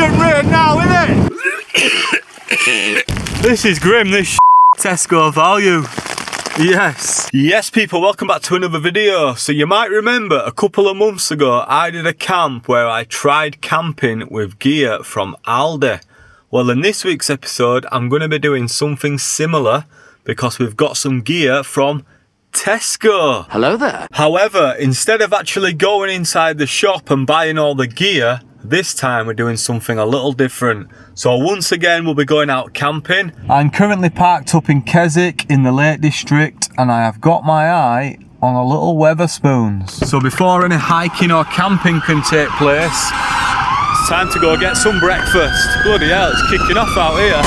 instant rain now, isn't it? This is grim, this Tesco value. Yes people, welcome back to another video. So you might remember a couple of months ago I did a camp where I tried camping with gear from Aldi. Well, in this week's episode I'm going to be doing something similar because we've got some gear from Tesco. Hello there. However, instead of actually going inside the shop and buying all the gear, this time we're doing something a little different. So once again we'll be going out camping. I'm currently parked up in Keswick in the Lake District and I have got my eye on a little Weatherspoons. So before any hiking or camping can take place, it's time to go get some breakfast. Bloody hell, it's kicking off out here.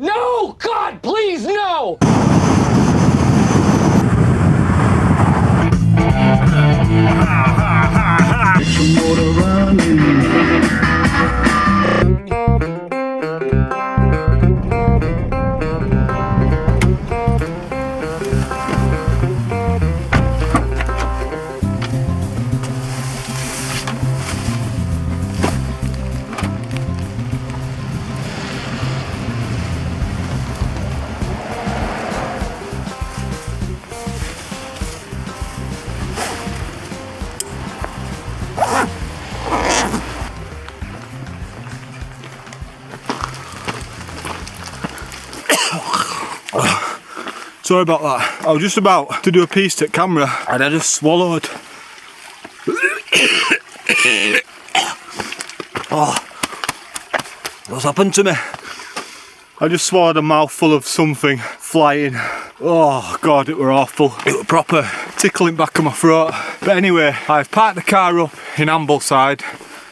No! God, please, no! Sorry about that. I was just about to do a piece to camera and I just swallowed. Oh, what's happened to me? I just swallowed a mouthful of something flying. Oh God, it were awful. It were proper tickling back of my throat. But anyway, I've parked the car up in Ambleside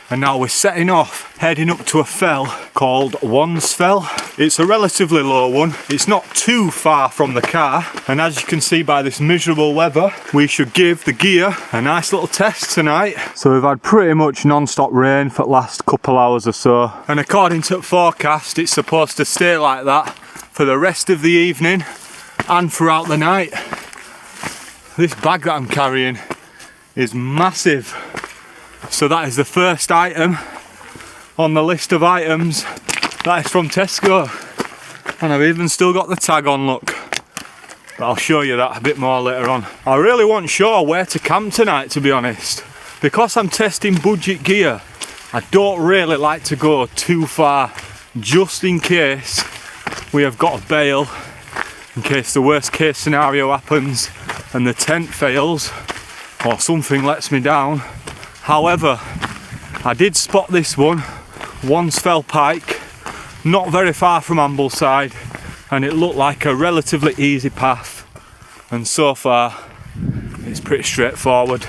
and now we're setting off, heading up to a fell called Wansfell. It's a relatively low one. It's not too far from the car. And as you can see by this miserable weather, we should give the gear a nice little test tonight. So we've had pretty much non-stop rain for the last couple hours or so. And according to the forecast, it's supposed to stay like that for the rest of the evening and throughout the night. This bag that I'm carrying is massive. So that is the first item on the list of items. That is from Tesco. And I've even still got the tag on, look. But I'll show you that a bit more later on. I really wasn't sure where to camp tonight, to be honest. Because I'm testing budget gear, I don't really like to go too far, just in case we have got to bail, in case the worst case scenario happens and the tent fails or something lets me down. However, I did spot this one, Wansfell Pike, not very far from Ambleside, and it looked like a relatively easy path. And so far, it's pretty straightforward.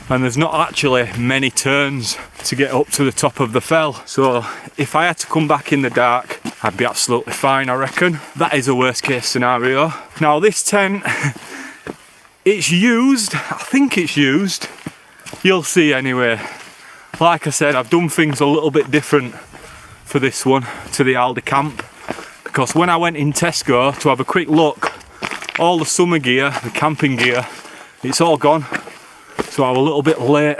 And there's not actually many turns to get up to the top of the fell. So if I had to come back in the dark, I'd be absolutely fine, I reckon. That is a worst case scenario. Now this tent, it's used, I think it's used. You'll see anyway. Like I said, I've done things a little bit different for this one to the Aldi camp, because when I went in Tesco to have a quick look, all the summer gear, the camping gear, it's all gone. So I was a little bit late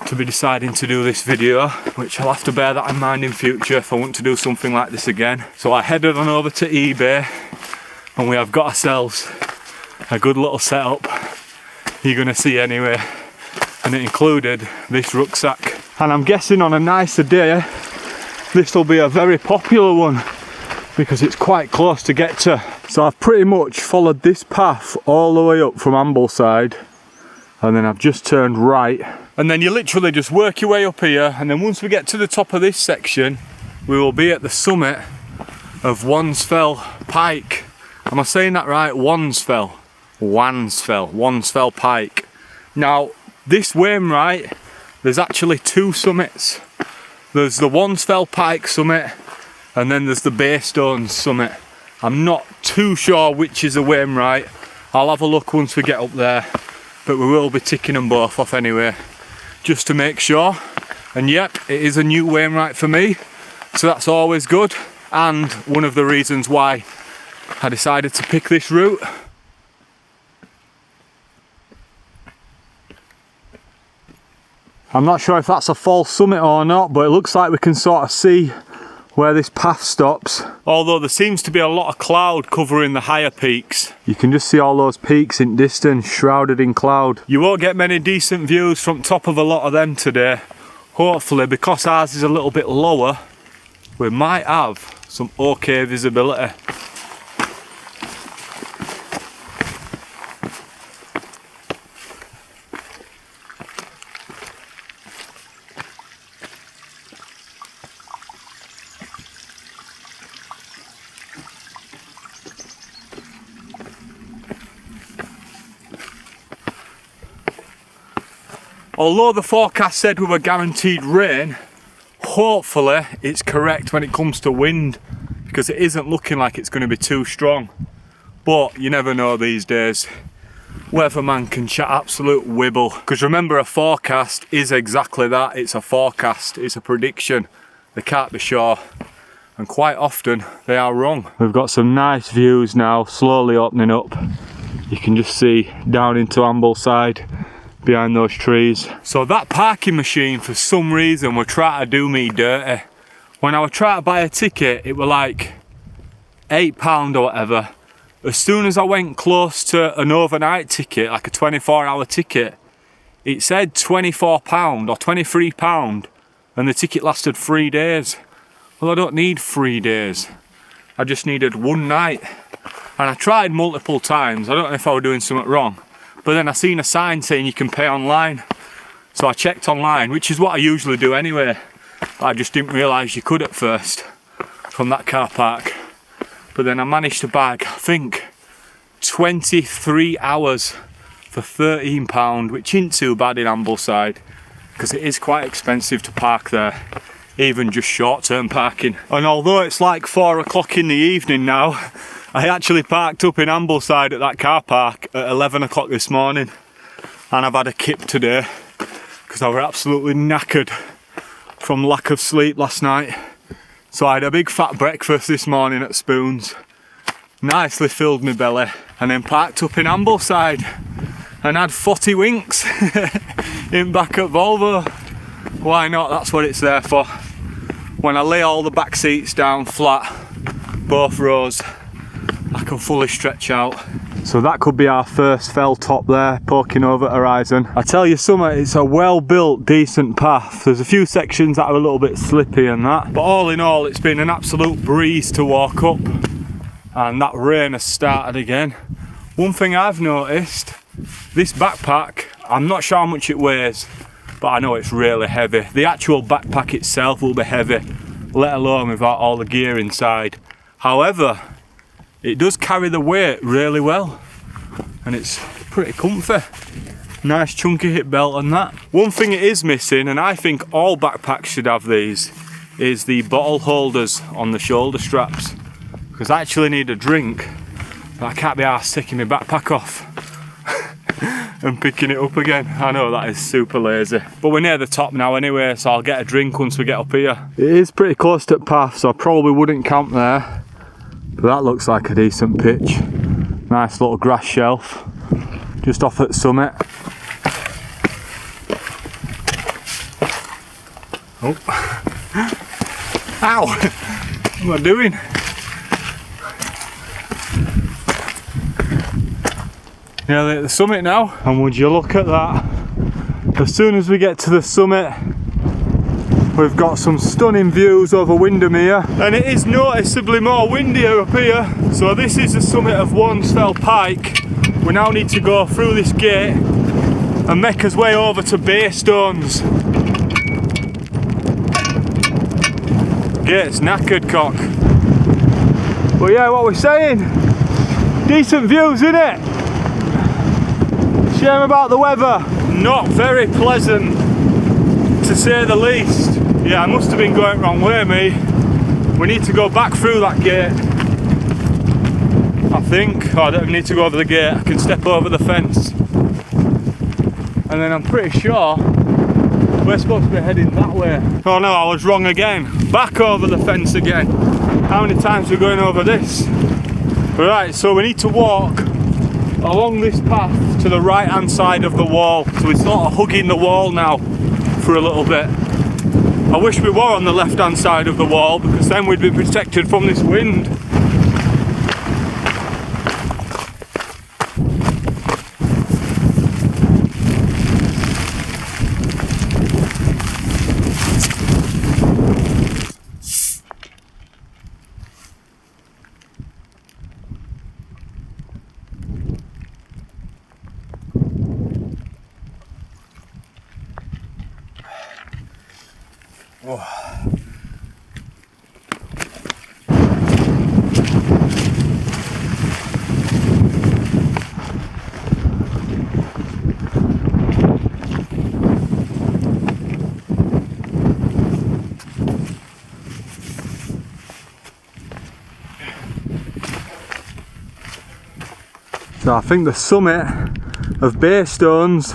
to be deciding to do this video, which I'll have to bear that in mind in future if I want to do something like this again. So I headed on over to eBay and we have got ourselves a good little setup. You're gonna see anyway. And it included this rucksack. And I'm guessing on a nicer day, this will be a very popular one because it's quite close to get to. So I've pretty much followed this path all the way up from Ambleside, and then I've just turned right. And then you literally just work your way up here, and then once we get to the top of this section, we will be at the summit of Wansfell Pike. Am I saying that right? Wansfell. Wansfell Pike. Now, this Wainwright, there's actually two summits. There's the Wansfell Pike summit and then there's the Baystones summit. I'm not too sure which is the Wainwright. I'll have a look once we get up there, but we will be ticking them both off anyway. just to make sure. And yep, it is a new Wainwright for me, so that's always good, and one of the reasons why I decided to pick this route. I'm not sure if that's a false summit or not, but it looks like we can sort of see where this path stops. Although there seems to be a lot of cloud covering the higher peaks. You can just see all those peaks in distance, shrouded in cloud. You won't get many decent views from top of a lot of them today. Hopefully, because ours is a little bit lower, we might have some okay visibility. Although the forecast said we were guaranteed rain, hopefully it's correct when it comes to wind, because it isn't looking like it's going to be too strong. But you never know these days. Weatherman can chat absolute wibble. Because remember, a forecast is exactly that. It's a forecast, it's a prediction. They can't be sure. And quite often they are wrong. We've got some nice views now, slowly opening up. You can just see down into Ambleside behind those trees. So that parking machine, for some reason, were trying to do me dirty. When I was trying to buy a ticket, it were like £8 or whatever. As soon as I went close to an overnight ticket, like a 24-hour ticket, it said £24 or £23, and the ticket lasted 3 days. Well, I don't need 3 days. I just needed one night. And I tried multiple times. I don't know if I was doing something wrong. But then I seen a sign saying you can pay online. So I checked online, which is what I usually do anyway. But I just didn't realise you could at first from that car park. But then I managed to bag, I think, 23 hours for £13, which isn't too bad in Ambleside, because it is quite expensive to park there, even just short-term parking. And although it's like 4 o'clock in the evening now, I actually parked up in Ambleside at that car park at 11 o'clock this morning, and I've had a kip today because I was absolutely knackered from lack of sleep last night. So I had a big fat breakfast this morning at Spoons, nicely filled my belly, and then parked up in Ambleside and had 40 winks in back at Volvo. Why not? That's what it's there for. When I lay all the back seats down flat, both rows, I can fully stretch out. So that could be our first fell top there, poking over horizon. I tell you something, it's a well built, decent path. There's a few sections that are a little bit slippy and that, but all in all, it's been an absolute breeze to walk up. And that rain has started again. One thing I've noticed, this backpack, I'm not sure how much it weighs, but I know it's really heavy. The actual backpack itself will be heavy, let alone without all the gear inside. However, it does carry the weight really well, and it's pretty comfy. Nice chunky hip belt and that. One thing it is missing, and I think all backpacks should have these, is the bottle holders on the shoulder straps. Because I actually need a drink, but I can't be arsed taking my backpack off and picking it up again. I know that is super lazy. But we're near the top now anyway, so I'll get a drink once we get up here. It is pretty close to the path, so I probably wouldn't camp there. But that looks like a decent pitch. Nice little grass shelf just off at the summit. Oh. Ow! What am I doing? Nearly at the summit now, and would you look at that? As soon as we get to the summit, we've got some stunning views over Windermere, and it is noticeably more windier up here. So this is the summit of Warnsfell Pike. We now need to go through this gate and make us way over to Baystones. Gate's knackered, cock. But yeah, what we're saying, decent views, innit? Shame about the weather, not very pleasant to say the least. Yeah, I must have been going wrong way, me. We need to go back through that gate, I think. Oh, I don't need to go over the gate, I can step over the fence. And then I'm pretty sure We're supposed to be heading that way. Oh no, I was wrong again. Back over the fence again. How many times are we going over this? Right, so we need to walk along this path to the right hand side of the wall. So we're sort of hugging the wall now for a little bit. I wish we were on the left hand side of the wall, because then we'd be protected from this wind. Oh. So I think the summit of Baystones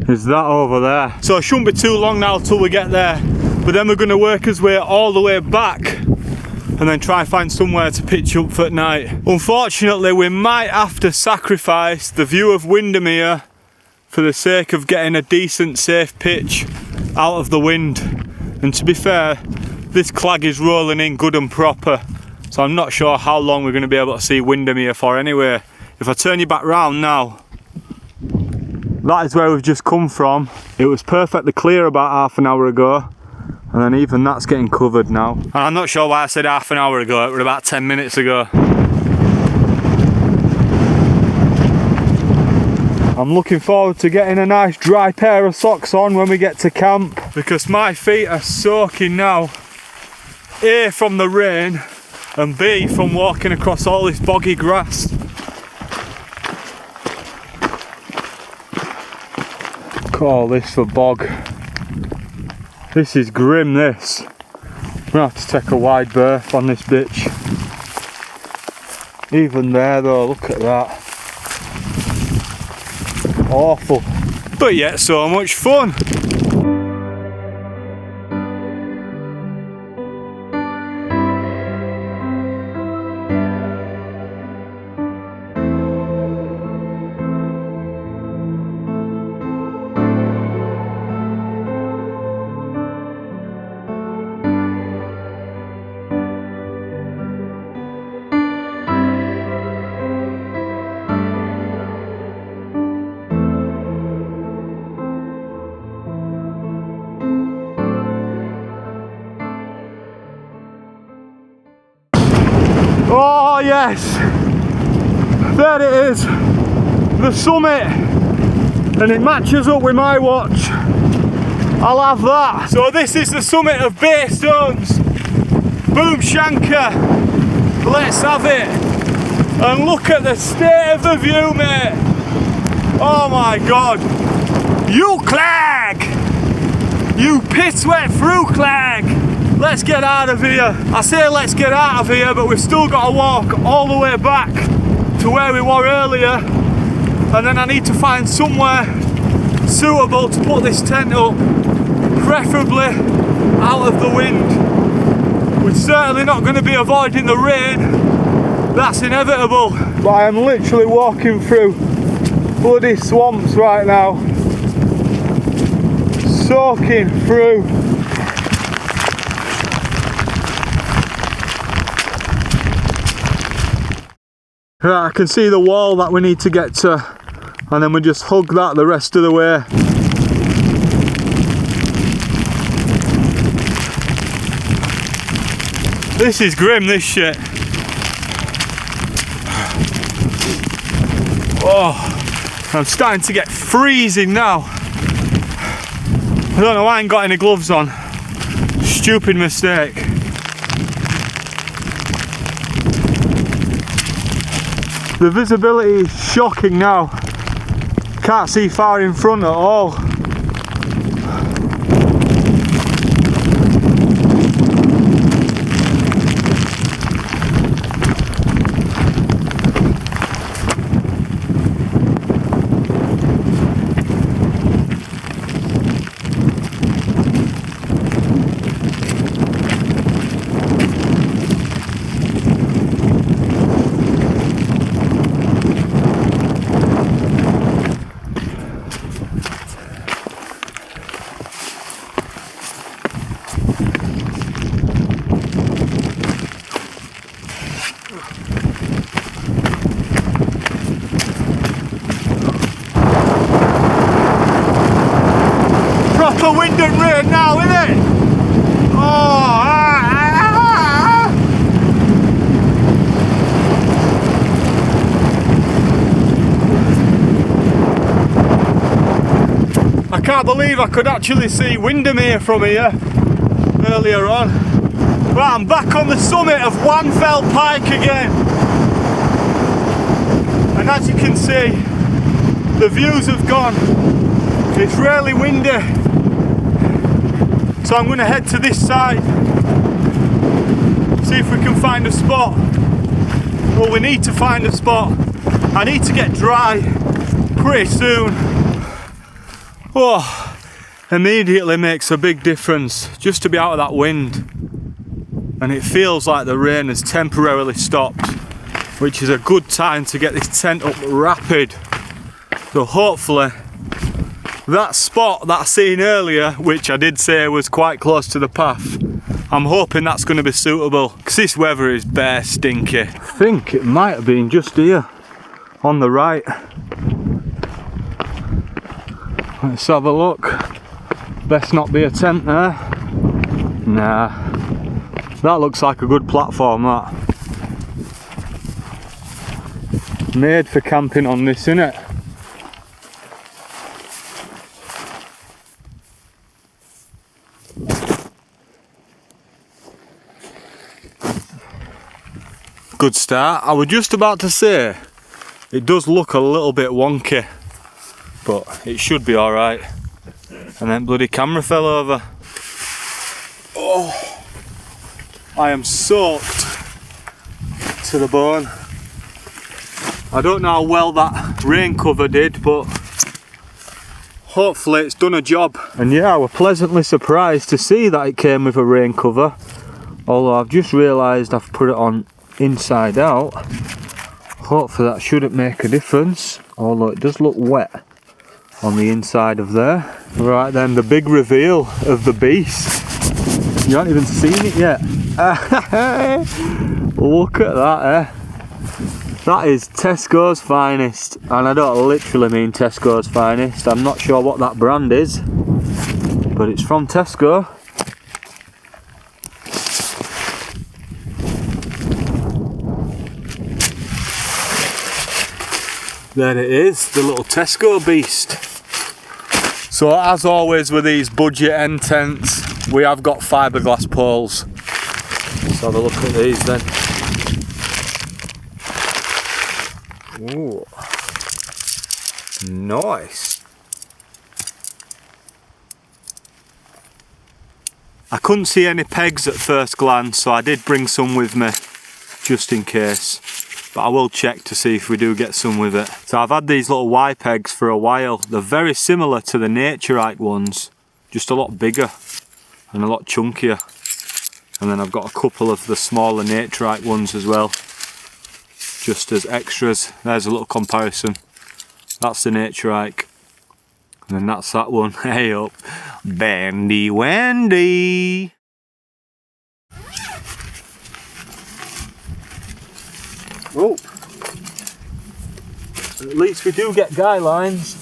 is that over there. So it shouldn't be too long now till we get there, but then we're going to work our way all the way back and then try and find somewhere to pitch up for night. Unfortunately, we might have to sacrifice the view of Windermere for the sake of getting a decent safe pitch out of the wind. And to be fair, this clag is rolling in good and proper, so I'm not sure how long we're going to be able to see Windermere for anyway. If I turn you back round now, that is where we've just come from. It was perfectly clear about half an hour ago, and then even that's getting covered now. And I'm not sure why I said half an hour ago, it was about 10 minutes ago. I'm looking forward to getting a nice dry pair of socks on when we get to camp, because my feet are soaking now, A, from the rain, and B, from walking across all this boggy grass. All this for bog. This is grim, this. I'm gonna have to take a wide berth on this bitch. Even there though, look at that. Awful. But yet so much fun. Oh yes, there it is, the summit, and it matches up with my watch. I'll have that. So this is the summit of Baystones. Boom shanker, let's have it. And look at the state of the view, mate. Oh my god, you clag, you piss wet through clag. Let's get out of here. I say let's get out of here, but we've still got to walk all the way back to where we were earlier, and then I need to find somewhere suitable to put this tent up, preferably out of the wind. We're certainly not going to be avoiding the rain, that's inevitable. But I am literally walking through bloody swamps right now, soaking through. Right, I can see the wall that we need to get to, and then we just hug that the rest of the way. This is grim, this shit. Oh, I'm starting to get freezing now. I don't know why I ain't got any gloves on. Stupid mistake. The visibility is shocking now. Can't see far in front at all. wind and rain now, isn't it? I can't believe I could actually see Windermere from here earlier on. Right, I'm back on the summit of Wanfell Pike again. And as you can see, the views have gone. It's really windy. So I'm going to head to this side, see if we can find a spot. Well, we need to find a spot. I need to get dry pretty soon. Oh, immediately makes a big difference just to be out of that wind. And it feels like the rain has temporarily stopped, which is a good time to get this tent up rapid. So hopefully that spot that I seen earlier, which I did say was quite close to the path, I'm hoping that's going to be suitable, because this weather is bare stinky. I think it might have been just here on the right. Let's have a look. Best not be a tent there. Nah, that looks like a good platform, that. Made for camping on this, innit? Good start. I was just about to say, it does look a little bit wonky, but it should be alright. And then bloody camera fell over. Oh, I am soaked to the bone. I don't know how well that rain cover did, but hopefully it's done a job. And yeah, I was pleasantly surprised to see that it came with a rain cover, although I've just realised I've put it on inside out. Hopefully that shouldn't make a difference, although it does look wet on the inside of there. Right then, the big reveal of the beast. You haven't even seen it yet. Look at that, eh? That is Tesco's finest, and I don't literally mean Tesco's finest. I'm not sure what that brand is, but it's from Tesco. There it is, the little Tesco beast. So as always with these budget end tents, we have got fiberglass poles. Let's have a look at these then. Ooh, nice. I couldn't see any pegs at first glance, so I did bring some with me just in case. But I will check to see if we do get some with it. So I've had these little Y pegs for a while. They're very similar to the Naturite ones, just a lot bigger and a lot chunkier. And then I've got a couple of the smaller Naturite ones as well, just as extras. There's a little comparison. That's the Naturite, and then that's that one. Hey up, Bandy Wendy. Oh, at least we do get guy lines.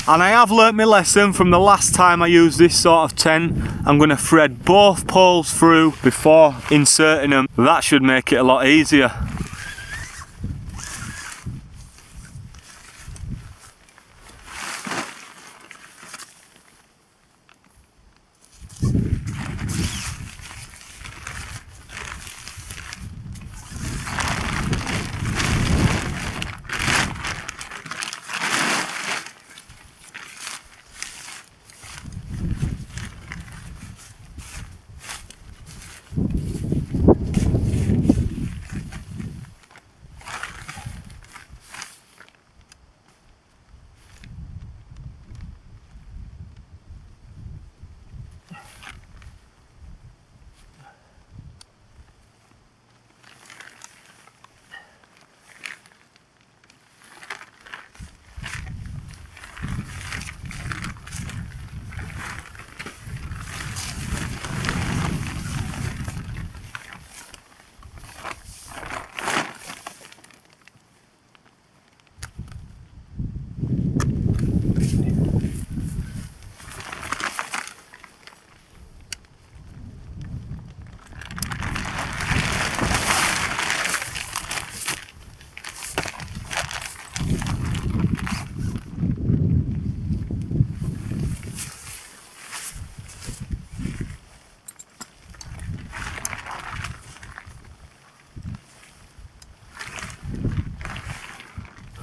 And I have learnt my lesson from the last time I used this sort of tent. I'm going to thread both poles through before inserting them. That should make it a lot easier.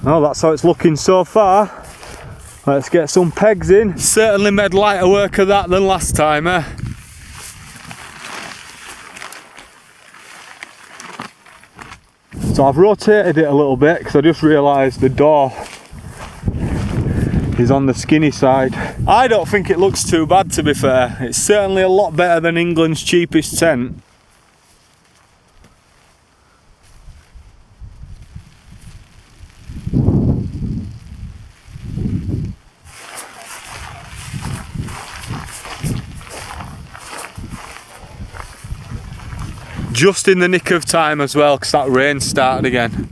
Well, that's how it's looking so far. Let's get some pegs in. Certainly made lighter work of that than last time, eh? So I've rotated it a little bit because I just realised the door is on the skinny side. I don't think it looks too bad, to be fair. It's certainly a lot better than England's cheapest tent. Just in the nick of time as well, because that rain started again.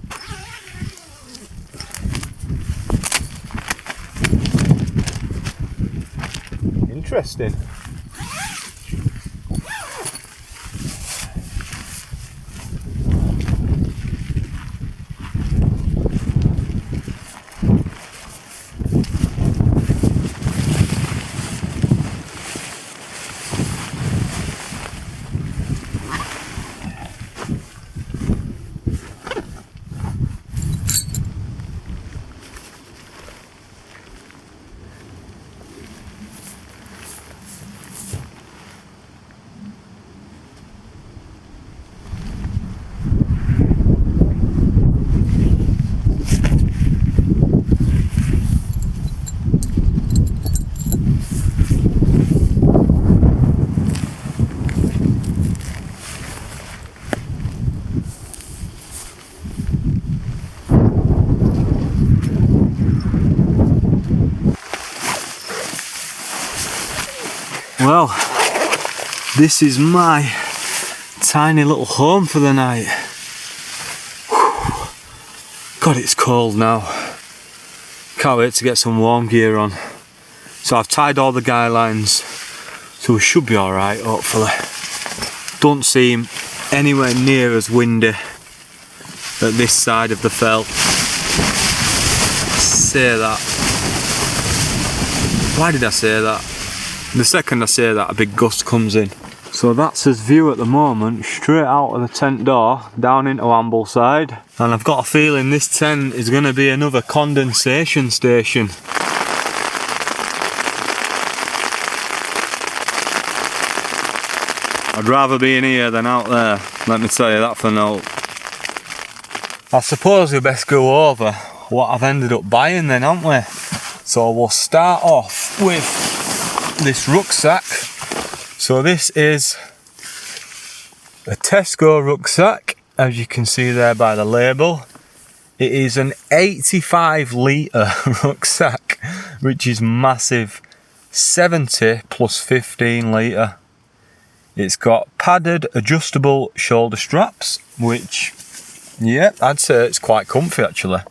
Interesting. Well, this is my tiny little home for the night. Whew. God, it's cold now. Can't wait to get some warm gear on. So I've tied all the guy lines, so we should be alright, hopefully. Don't seem anywhere near as windy at this side of the fell. Say that. Why did I say that? The second I say that, a big gust comes in. So that's his view at the moment, straight out of the tent door, down into Ambleside. And I've got a feeling this tent is going to be another condensation station. I'd rather be in here than out there, let me tell you that for now. I suppose we best go over what I've ended up buying then, haven't we? So we'll start off with this rucksack. So this is a Tesco rucksack, as you can see there by the label. It is an 85 litre rucksack, which is massive. 70 plus 15 litre. It's got padded adjustable shoulder straps, which, yeah, I'd say it's quite comfy actually.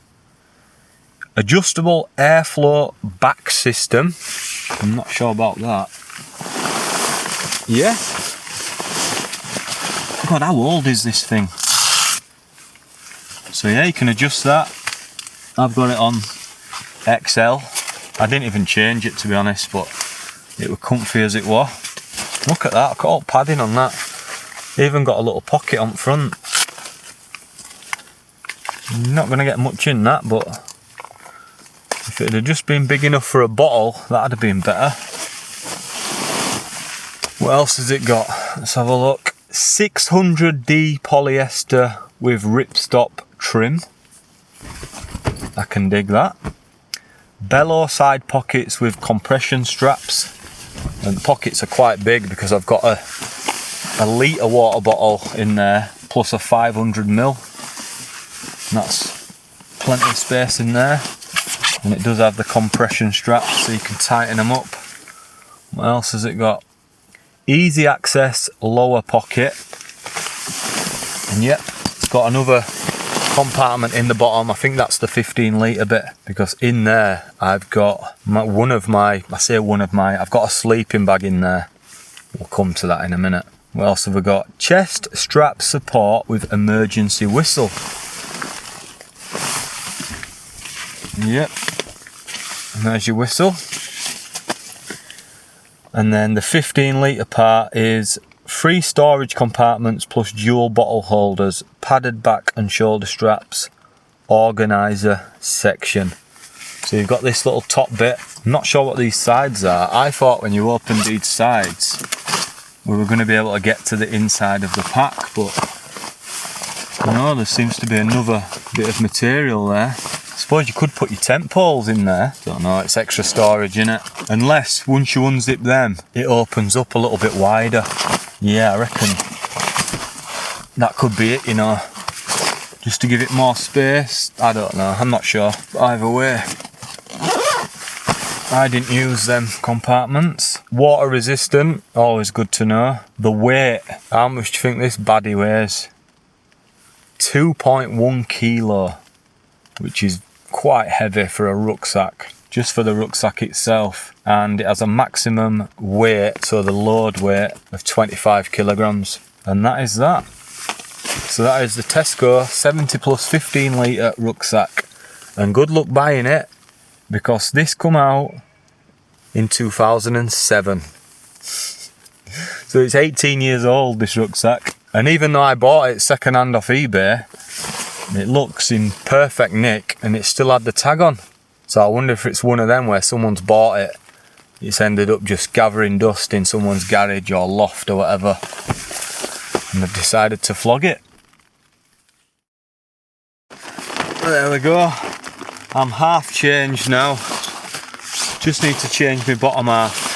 Adjustable airflow back system. I'm not sure about that. Yeah. God, how old is this thing? So yeah, you can adjust that. I've got it on XL. I didn't even change it, to be honest, but it was comfy as it was. Look at that, I've got all padding on that. Even got a little pocket on front. Not going to get much in that, but if it had just been big enough for a bottle, that'd have been better. What else has it got? Let's have a look. 600D polyester with ripstop trim. I can dig that. Bellow side pockets with compression straps. And the pockets are quite big because I've got a litre water bottle in there plus a 500ml. And that's plenty of space in there. And it does have the compression straps so you can tighten them up. What else has it got? Easy access lower pocket. And yep, it's got another compartment in the bottom. I think that's the 15 litre bit, because in there I've got I've got a sleeping bag in there. We'll come to that in a minute. What else have we got? Chest strap support with emergency whistle. Yep, and there's your whistle. And then the 15 litre part is 3 storage compartments plus dual bottle holders, padded back and shoulder straps, organiser section. So you've got this little top bit. I'm not sure what these sides are. I thought when you opened these sides we were going to be able to get to the inside of the pack, but no, there seems to be another bit of material there. I suppose you could put your tent poles in there. Don't know, it's extra storage, innit? Unless once you unzip them, it opens up a little bit wider. Yeah, I reckon that could be it, you know. Just to give it more space. I don't know, I'm not sure. But either way, I didn't use them compartments. Water resistant, always good to know. The weight, how much do you think this baddie weighs? 2.1 kilo, which is quite heavy for a rucksack, just for the rucksack itself. And it has a maximum weight, so the load weight, of 25 kilograms. And that is that. So that is the Tesco 70 plus 15 litre rucksack. And good luck buying it, because this come out in 2007. So it's 18 years old, this rucksack. And even though I bought it second hand off eBay, it looks in perfect nick and it still had the tag on. So I wonder if it's one of them where someone's bought it, it's ended up just gathering dust in someone's garage or loft or whatever, and they've decided to flog it. There we go. I'm half changed now. Just need to change my bottom half.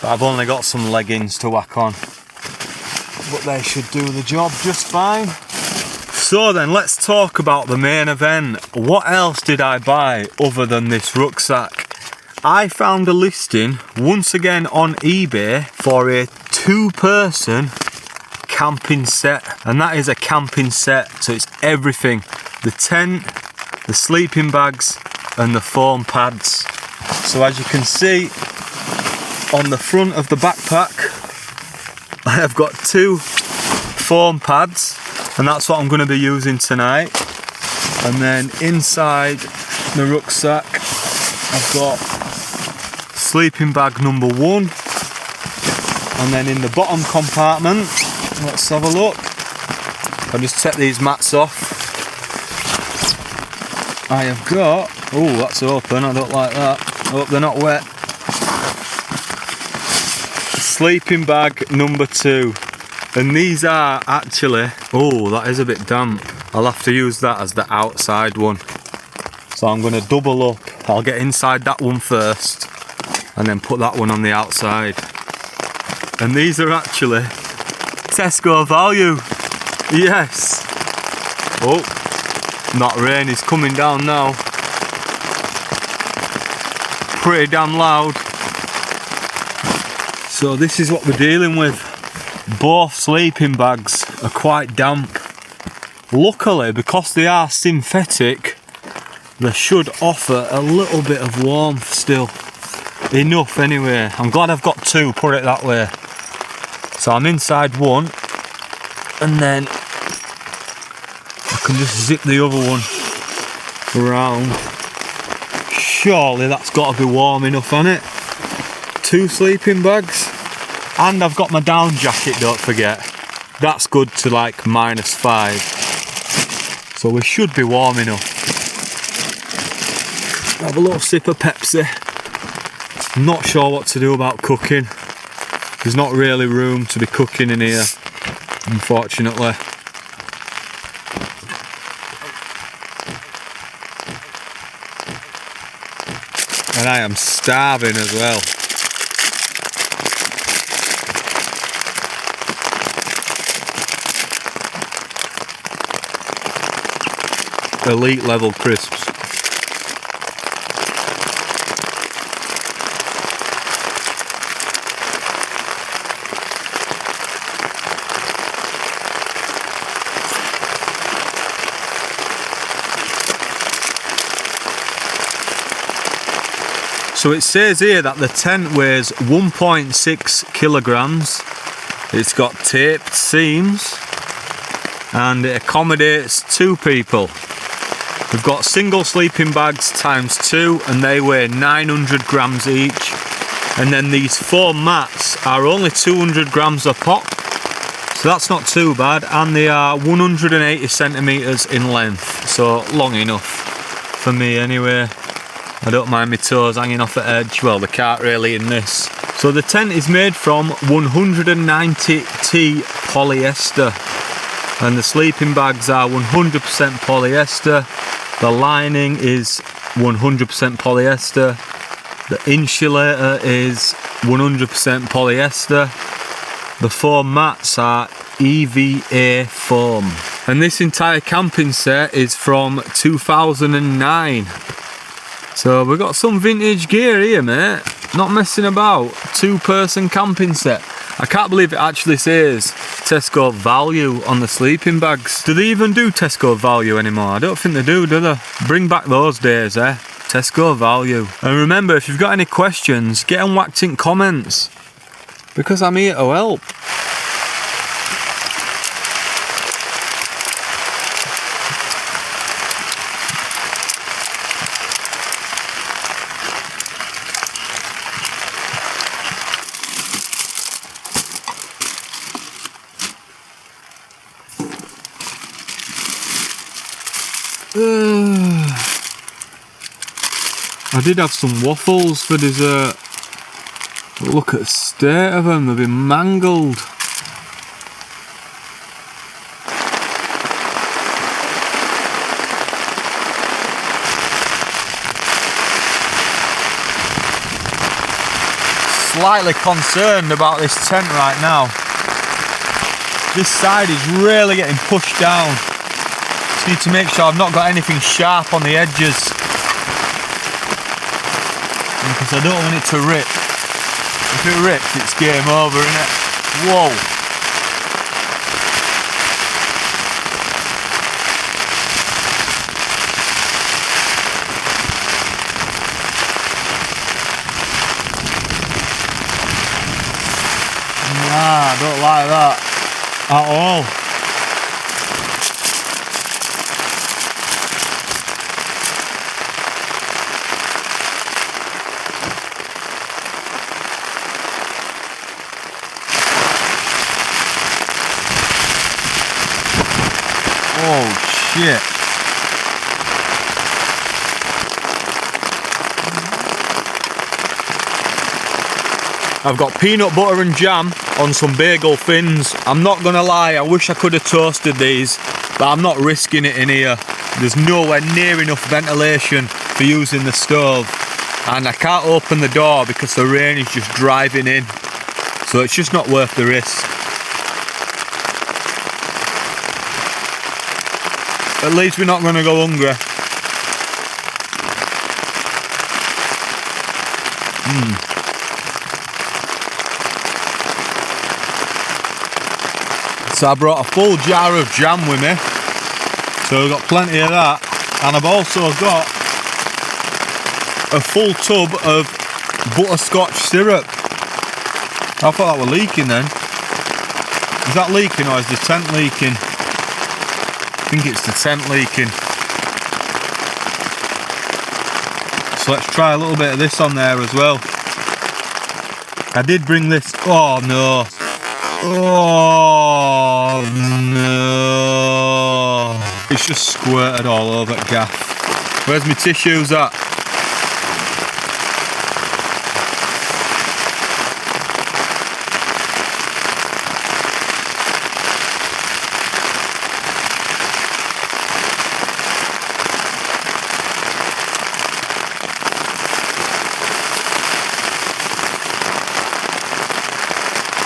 But I've only got some leggings to whack on. But they should do the job just fine. So then, let's talk about the main event. What else did I buy other than this rucksack? I found a listing, once again on eBay, for a 2-person camping set. And that is a camping set, so it's everything. The tent, the sleeping bags, and the foam pads. So as you can see, on the front of the backpack, I have got 2 foam pads, and that's what I'm going to be using tonight. And then inside the rucksack, I've got sleeping bag number 1. And then in the bottom compartment, let's have a look. I'll just take these mats off. I have got, oh, that's open, I don't like that. Oh, they're not wet. Sleeping bag number 2. And these are actually, oh, that is a bit damp. I'll have to use that as the outside one. So I'm going to double up. I'll get inside that one first and then put that one on the outside. And these are actually Tesco value. Yes. Oh, that rain is coming down now. Pretty damn loud. So this is what we're dealing with. Both sleeping bags are quite damp. Luckily, because they are synthetic, they should offer a little bit of warmth still. Enough anyway. I'm glad I've got 2, put it that way. So I'm inside one, and then I can just zip the other one around. Surely that's got to be warm enough, hasn't it? 2 sleeping bags. And I've got my down jacket, don't forget. That's good to like -5. So we should be warm enough. Have a little sip of Pepsi. Not sure what to do about cooking. There's not really room to be cooking in here, unfortunately. And I am starving as well. Elite level crisps. So it says here that the tent weighs 1.6 kilograms. It's got taped seams and it accommodates 2 people. We've got single sleeping bags times 2 and they weigh 900 grams each. And then these foam mats are only 200 grams a pop. So that's not too bad, and they are 180 centimetres in length. so long enough for me anyway. I don't mind my toes hanging off the edge. Well, they can't really in this. So the tent is made from 190T polyester, and the sleeping bags are 100% polyester. The lining is 100% polyester. The insulator is 100% polyester. The foam mats are EVA foam. And this entire camping set is from 2009. So we've got some vintage gear here, mate. Not messing about. 2-person camping set. I can't believe it actually says Tesco Value on the sleeping bags. Do they even do Tesco Value anymore? I don't think they do they? Bring back those days, eh? Tesco Value. And remember, if you've got any questions, get them whacked in comments, because I'm here to help. I did have some waffles for dessert, but look at the state of them, they've been mangled. Slightly concerned about this tent right now. This side is really getting pushed down. Just need to make sure I've not got anything sharp on the edges, because I don't want it to rip. If it rips, it's game over, innit? Whoa! Nah, I don't like that at all. Oh shit. I've got peanut butter and jam on some bagel thins. I'm not gonna lie, I wish I could have toasted these, but I'm not risking it in here. There's nowhere near enough ventilation for using the stove, and I can't open the door because the rain is just driving in, so it's just not worth the risk. At least we're not going to go hungry. So I brought a full jar of jam with me. So we've got plenty of that. And I've also got a full tub of butterscotch syrup. I thought that were leaking then. Is that leaking, or is the tent leaking? I think it's the tent leaking. So let's try a little bit of this on there as well. I did bring this. Oh no. Oh no. It's just squirted all over gaff. Where's my tissues at?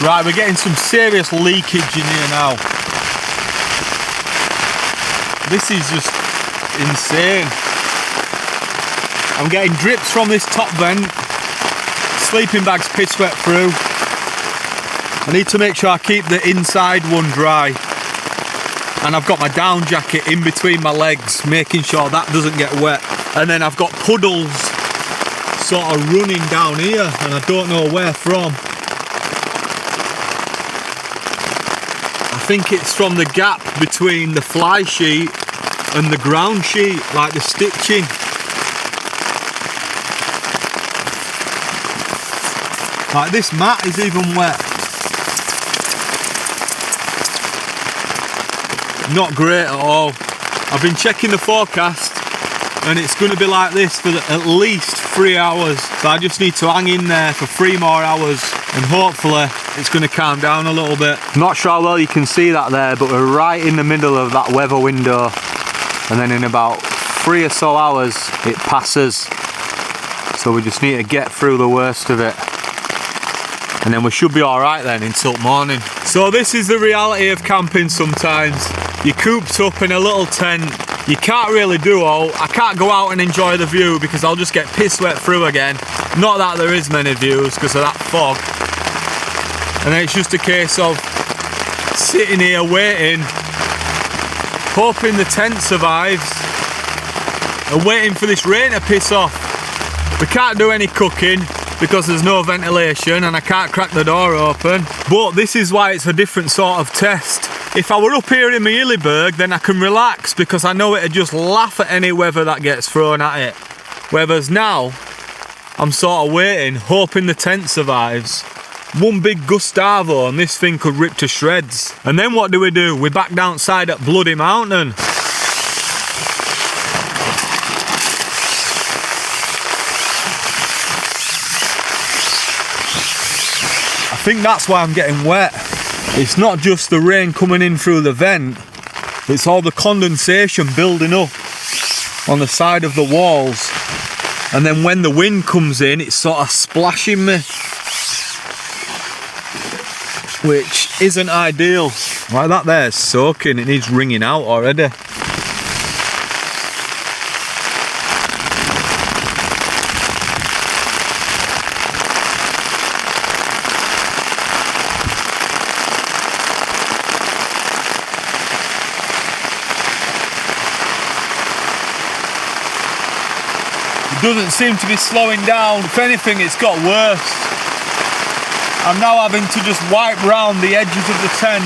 Right, we're getting some serious leakage in here now. This is just insane. I'm getting drips from this top vent. Sleeping bag's piss wet through. I need to make sure I keep the inside one dry. And I've got my down jacket in between my legs, making sure that doesn't get wet. And then I've got puddles sort of running down here, and I don't know where from. I think it's from the gap between the fly sheet and the ground sheet, like the stitching. Like this mat is even wet. Not great at all. I've been checking the forecast and it's going to be like this for at least 3 hours. So I just need to hang in there for 3 more hours and hopefully it's going to calm down a little bit. Not sure how well you can see that there, but we're right in the middle of that weather window. And then in about 3 or so hours, it passes. So we just need to get through the worst of it. And then we should be all right then until morning. So this is the reality of camping sometimes. You're cooped up in a little tent. You can't really do all. I can't go out and enjoy the view because I'll just get piss wet through again. Not that there is many views because of that fog. And then it's just a case of sitting here waiting, hoping the tent survives, and waiting for this rain to piss off. We can't do any cooking because there's no ventilation and I can't crack the door open. But this is why it's a different sort of test. If I were up here in my Hillyberg, then I can relax because I know it'd just laugh at any weather that gets thrown at it. Whereas now, I'm sort of waiting, hoping the tent survives. One big Gustavo and this thing could rip to shreds. And then what do? We're back downside at Bloody Mountain. I think that's why I'm getting wet. It's not just the rain coming in through the vent, it's all the condensation building up on the side of the walls. And then when the wind comes in, it's sort of splashing me, which isn't ideal. Like that there's soaking, it needs wringing out already. It doesn't seem to be slowing down. If anything, it's got worse. I'm now having to just wipe round the edges of the tent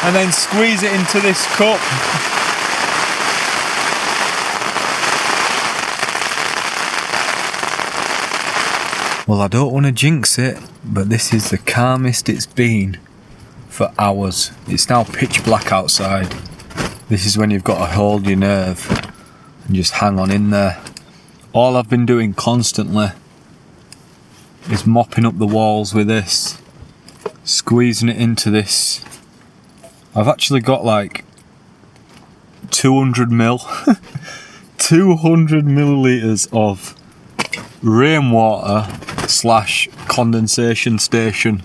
and then squeeze it into this cup. Well, I don't want to jinx it, but this is the calmest it's been for hours. It's now pitch black outside. This is when you've got to hold your nerve and just hang on in there. All I've been doing constantly is mopping up the walls with this, squeezing it into this. I've actually got like 200 millilitres of rainwater / condensation station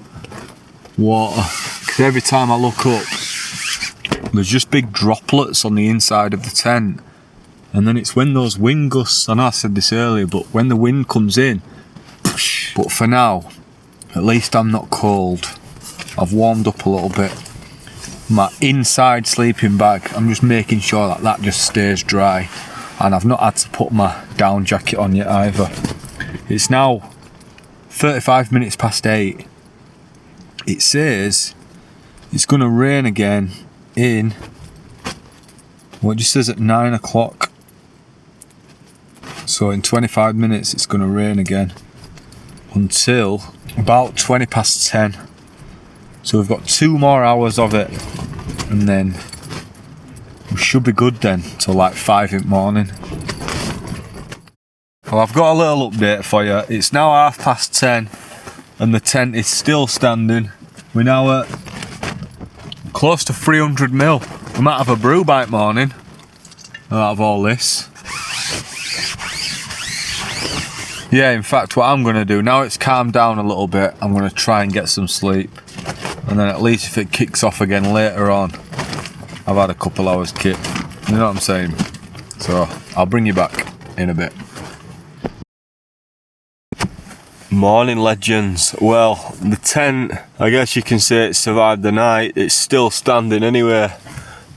water. Because every time I look up, there's just big droplets on the inside of the tent. And then it's when those wind gusts, I know I said this earlier, but when the wind comes in, but for now, at least I'm not cold. I've warmed up a little bit. My inside sleeping bag, I'm just making sure that that just stays dry. And I've not had to put my down jacket on yet either. It's now 35 minutes past 8. It says it's going to rain again in, well, it just says at 9 o'clock. So in 25 minutes it's going to rain again until about 20 past 10. So we've got 2 more hours of it and then we should be good then till like 5 in the morning. Well, I've got a little update for you. It's now 10:30 and the tent is still standing. We're now at close to 300 mil. We might have a brew bite morning out of all this. Yeah, in fact, what I'm going to do, now it's calmed down a little bit, I'm going to try and get some sleep. And then at least if it kicks off again later on, I've had a couple hours kip. You know what I'm saying? So, I'll bring you back in a bit. Morning, legends. Well, the tent, I guess you can say it survived the night. It's still standing anyway.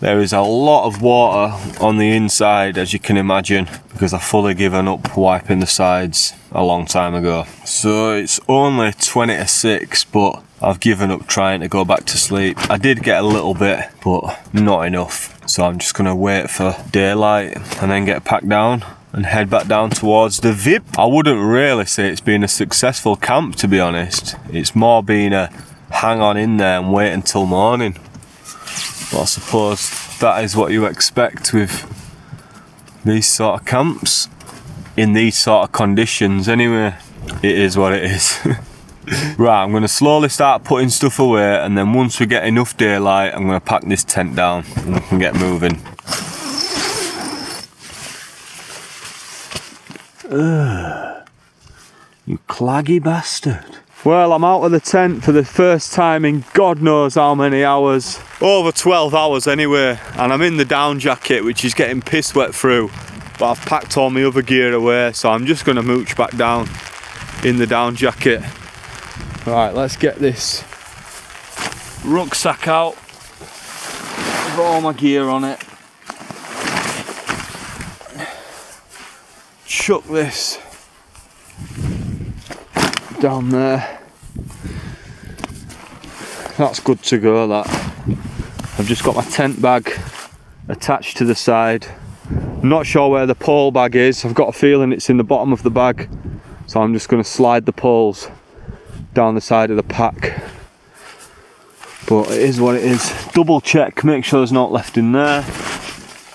There is a lot of water on the inside, as you can imagine, because I've fully given up wiping the sides a long time ago. So it's only 20 to 6, but I've given up trying to go back to sleep. I did get a little bit, but not enough. So I'm just gonna wait for daylight and then get packed down and head back down towards the VIP. I wouldn't really say it's been a successful camp, to be honest. It's more been a hang on in there and wait until morning. But I suppose that is what you expect with these sort of camps, in these sort of conditions anyway. It is what it is. Right, I'm going to slowly start putting stuff away, and then once we get enough daylight, I'm going to pack this tent down and we can get moving. You claggy bastard. Well, I'm out of the tent for the first time in God knows how many hours. Over 12 hours anyway, and I'm in the down jacket, which is getting piss wet through, but I've packed all my other gear away, so I'm just going to mooch back down in the down jacket. Right, let's get this rucksack out with all my gear on it. Chuck this down there. That's good to go, that. I've just got my tent bag attached to the side. I'm not sure where the pole bag is. I've got a feeling it's in the bottom of the bag, so I'm just going to slide the poles down the side of the pack. But it is what it is. Double check, make sure there's not left in there.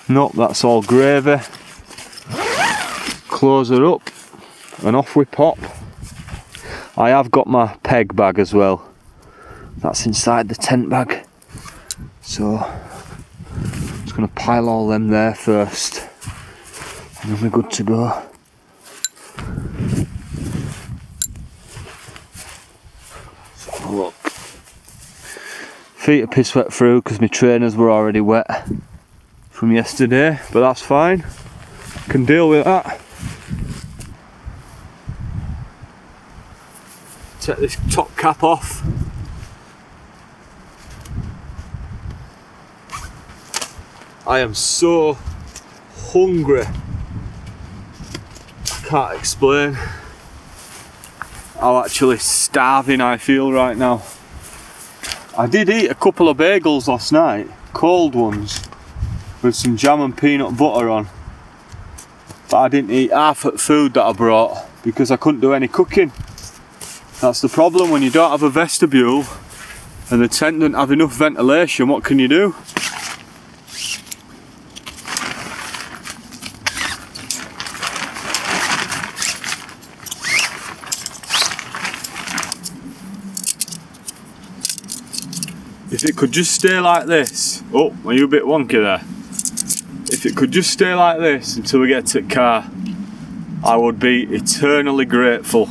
Nope, that's all gravy. Close it up and off we pop. I have got my peg bag as well. That's inside the tent bag. So I'm just going to pile all them there first, and then we're good to go. Let's have a look. Feet are piss wet through because my trainers were already wet from yesterday, but that's fine. Can deal with that. Take this top cap off. I am so hungry. I can't explain how actually starving I feel right now. I did eat a couple of bagels last night, cold ones, with some jam and peanut butter on. But I didn't eat half the food that I brought because I couldn't do any cooking. That's the problem when you don't have a vestibule and the tent doesn't have enough ventilation. What can you do? If it could just stay like this. Oh, are you a bit wonky there? If it could just stay like this until we get to the car, I would be eternally grateful.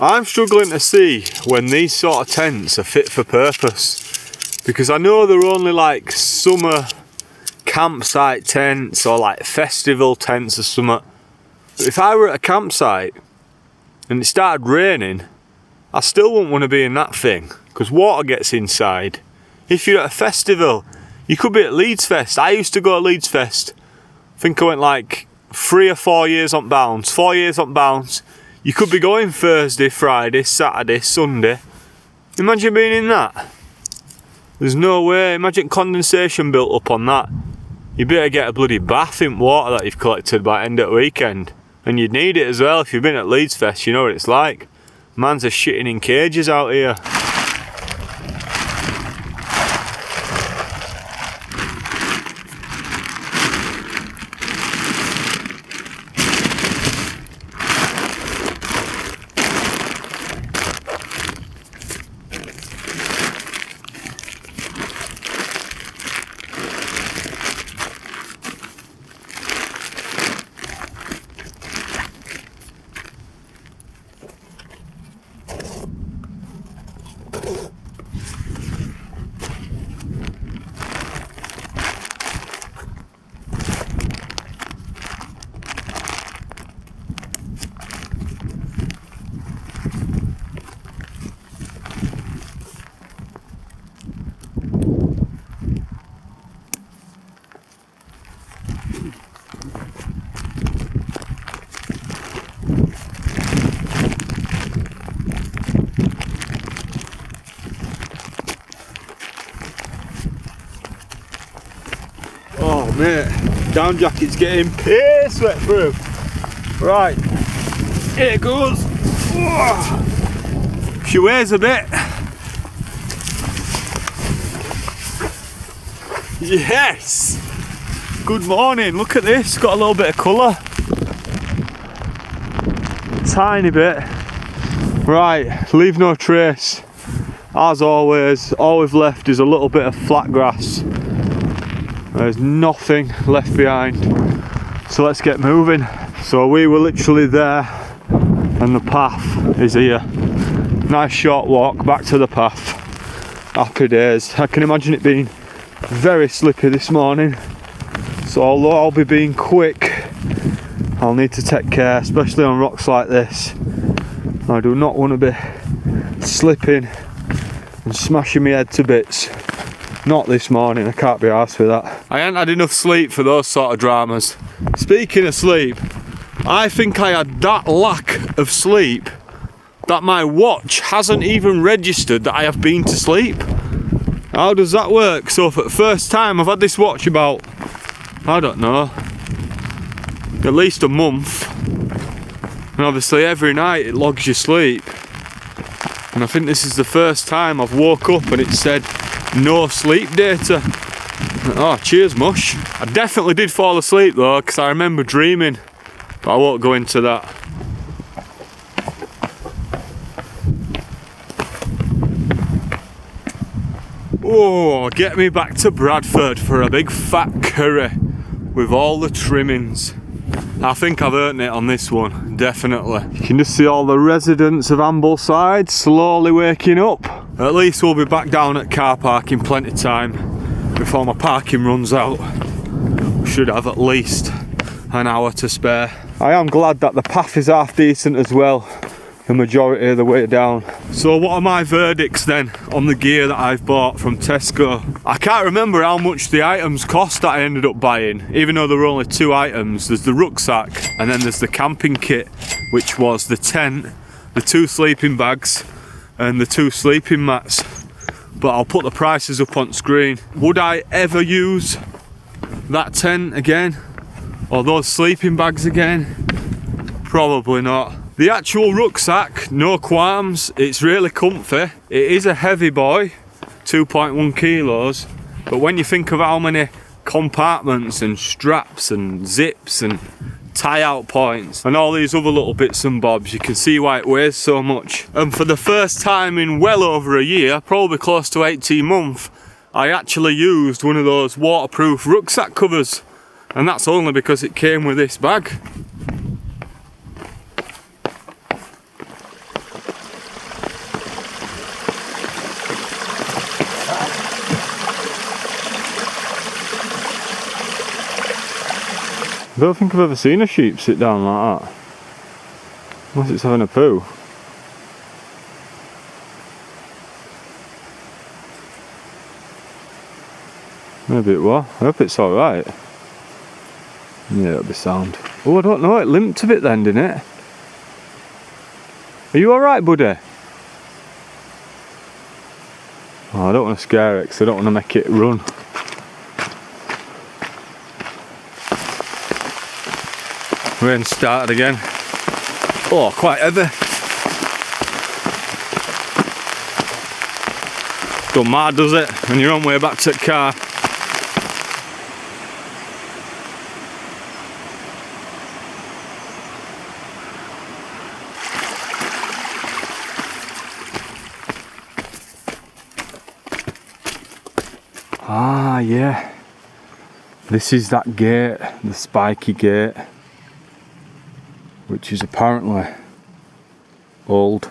I'm struggling to see when these sort of tents are fit for purpose, because I know they're only like summer campsite tents or like festival tents or something. But if I were at a campsite and it started raining, I still wouldn't want to be in that thing because water gets inside. If you're at a festival, you could be at Leeds Fest. I used to go to Leeds Fest. I think I went like 3 or 4 years on bounce. 4 years on bounce. You could be going Thursday, Friday, Saturday, Sunday. Imagine being in that. There's no way. Imagine condensation built up on that. You better get a bloody bath in water that you've collected by end of the weekend. And you'd need it as well. If you've been at Leeds Fest, you know what it's like. Man's are shitting in cages out here. Oh mate, down jacket's getting piss wet through. Right, here it goes. She weighs a bit. Yes! Good morning, look at this, got a little bit of colour. Tiny bit. Right, leave no trace. As always, all we've left is a little bit of flat grass. There's nothing left behind. So let's get moving. So we were literally there and the path is here. Nice short walk back to the path. Happy days. I can imagine it being very slippy this morning. So although I'll be being quick, I'll need to take care, especially on rocks like this. I do not want to be slipping and smashing my head to bits. Not this morning, I can't be arsed with that. I ain't had enough sleep for those sort of dramas. Speaking of sleep, I think I had that lack of sleep that my watch hasn't even registered that I have been to sleep. How does that work? So for the first time I've had this watch about, I don't know, at least a month. And obviously every night it logs your sleep. And I think this is the first time I've woke up and it said no sleep data. Oh, cheers mush. I definitely did fall asleep though, because I remember dreaming. But I won't go into that. Oh, get me back to Bradford for a big fat curry with all the trimmings. I think I've earned it on this one, definitely. You can just see all the residents of Ambleside slowly waking up. At least we'll be back down at car park in plenty of time before my parking runs out. We should have at least an hour to spare. I am glad that the path is half decent as well, the majority of the way down. So what are my verdicts then on the gear that I've bought from Tesco? I can't remember how much the items cost that I ended up buying, even though there were only 2 items. There's the rucksack and then there's the camping kit, which was the tent, the 2 sleeping bags and the 2 sleeping mats. But I'll put the prices up on screen. Would I ever use that tent again? Or those sleeping bags again? Probably not. The actual rucksack, no qualms, it's really comfy. It is a heavy boy, 2.1 kilos, but when you think of how many compartments and straps and zips and tie out points and all these other little bits and bobs, you can see why it weighs so much. And for the first time in well over a year, probably close to 18 months, I actually used one of those waterproof rucksack covers, and that's only because it came with this bag. I don't think I've ever seen a sheep sit down like that. Unless it's having a poo. Maybe it was. I hope it's alright. Yeah, it'll be sound. Oh, I don't know, it limped a bit then, didn't it? Are you alright, buddy? Oh, I don't want to scare it because I don't want to make it run. Rain started again. Oh, quite heavy. Don't matter, does it? When you're on way back to the car. Ah, yeah. This is that gate, the spiky gate, which is apparently old.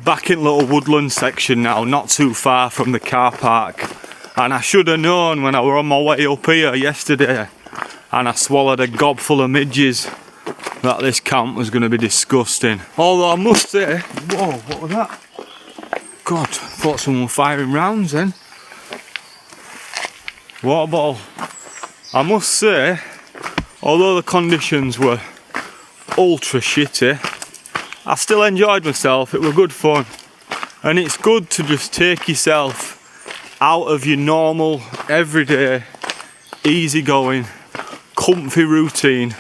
Back in little woodland section now, not too far from the car park. And I should have known when I were on my way up here yesterday and I swallowed a gob full of midges that this camp was going to be disgusting. Although I must say, whoa, what was that? God, I thought someone was firing rounds then. Water bottle. I must say, although the conditions were ultra shitty, I still enjoyed myself. It was good fun. And it's good to just take yourself out of your normal, everyday, easygoing, comfy routine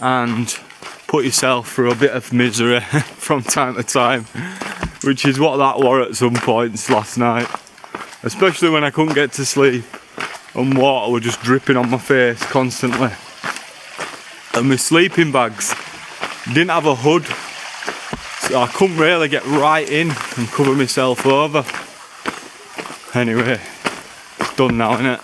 and put yourself through a bit of misery from time to time, which is what that were at some points last night. Especially when I couldn't get to sleep and water were just dripping on my face constantly. And my sleeping bags didn't have a hood, so I couldn't really get right in and cover myself over. Anyway, it's done now, innit?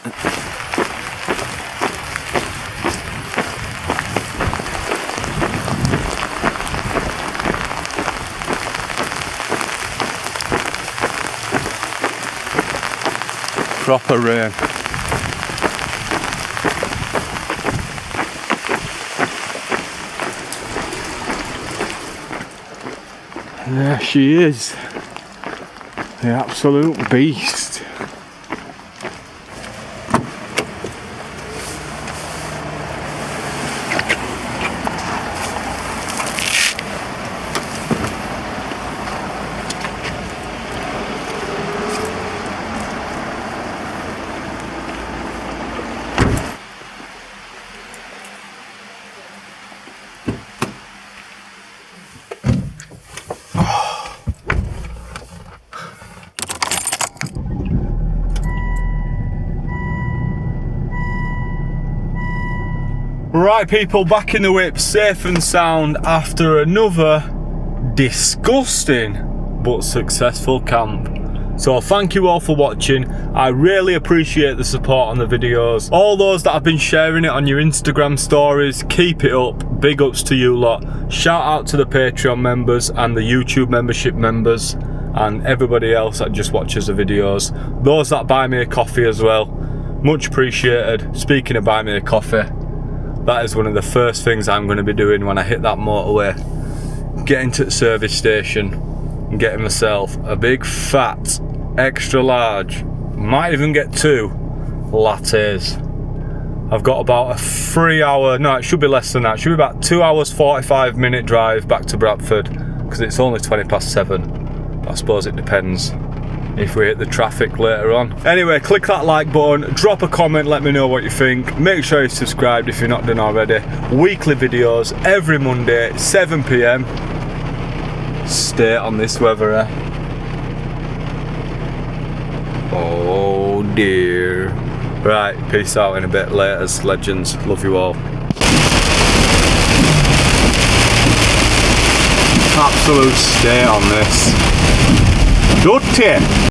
Proper rain. And there she is, the absolute beast. Right people, back in the whip, safe and sound after another disgusting but successful camp. So thank you all for watching. I really appreciate the support on the videos. All those that have been sharing it on your Instagram stories, keep it up. Big ups to you lot. Shout out to the Patreon members and the YouTube membership members and everybody else that just watches the videos. Those that buy me a coffee as well, much appreciated. Speaking of buy me a coffee, that is one of the first things I'm going to be doing when I hit that motorway. Getting to the service station and getting myself a big fat, extra large, might even get 2 lattes. I've got about a 3 hour, no it should be less than that, it should be about 2 hours 45 minute drive back to Bradford because it's only 7:20. I suppose it depends if we hit the traffic later on. Anyway, click that like button, drop a comment, let me know what you think. Make sure you're subscribed if you're not done already. Weekly videos every Monday, 7 PM. Stay on this weather, eh? Oh dear. Right, peace out in a bit. Laters, legends. Love you all. Absolute stay on this. Dirty.